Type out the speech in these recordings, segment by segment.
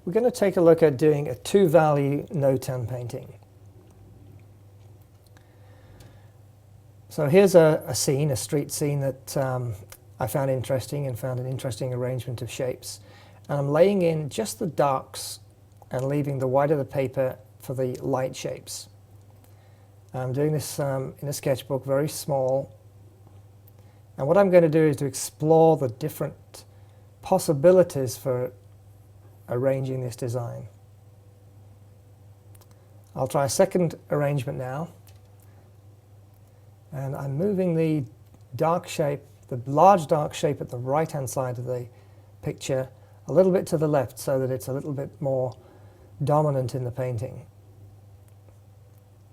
we're going to take a look at doing a two-value notan painting. So here's a scene, a street scene that I found interesting and found an interesting arrangement of shapes. And I'm laying in just the darks and leaving the white of the paper for the light shapes. I'm doing this in a sketchbook, very small. And what I'm going to do is to explore the different possibilities for arranging this design. I'll try a second arrangement now. And I'm moving the dark shape, the large dark shape at the right-hand side of the picture a little bit to the left so that it's a little bit more dominant in the painting.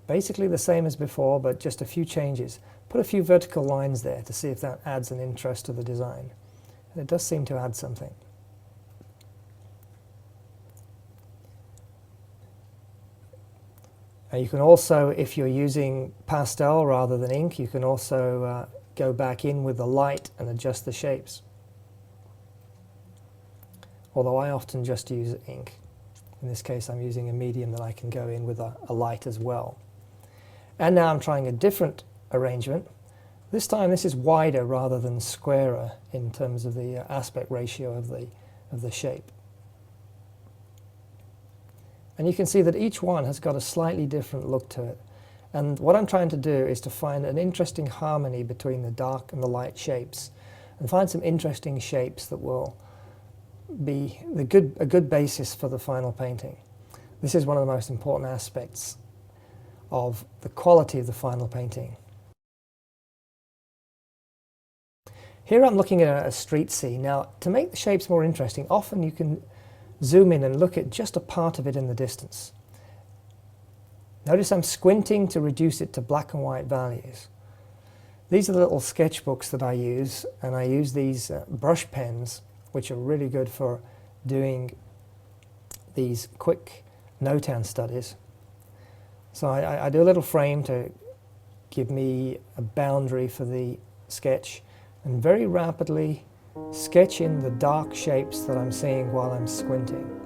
Basically the same as before, but just a few changes. Put a few vertical lines there to see if that adds an interest to the design. And it does seem to add something. You can also, if you're using pastel rather than ink, you can also go back in with the light and adjust the shapes. Although I often just use ink. In this case I'm using a medium that I can go in with a light as well. And now I'm trying a different arrangement. This time this is wider rather than squarer in terms of the aspect ratio of the shape. And you can see that each one has got a slightly different look to it. And what I'm trying to do is to find an interesting harmony between the dark and the light shapes, and find some interesting shapes that will be a good basis for the final painting. This is one of the most important aspects of the quality of the final painting. Here I'm looking at a street scene. Now, to make the shapes more interesting, often you can zoom in and look at just a part of it in the distance. Notice I'm squinting to reduce it to black and white values. These are the little sketchbooks that I use, and I use these brush pens, which are really good for doing these quick notan studies. So I do a little frame to give me a boundary for the sketch, and very rapidly sketch in the dark shapes that I'm seeing while I'm squinting.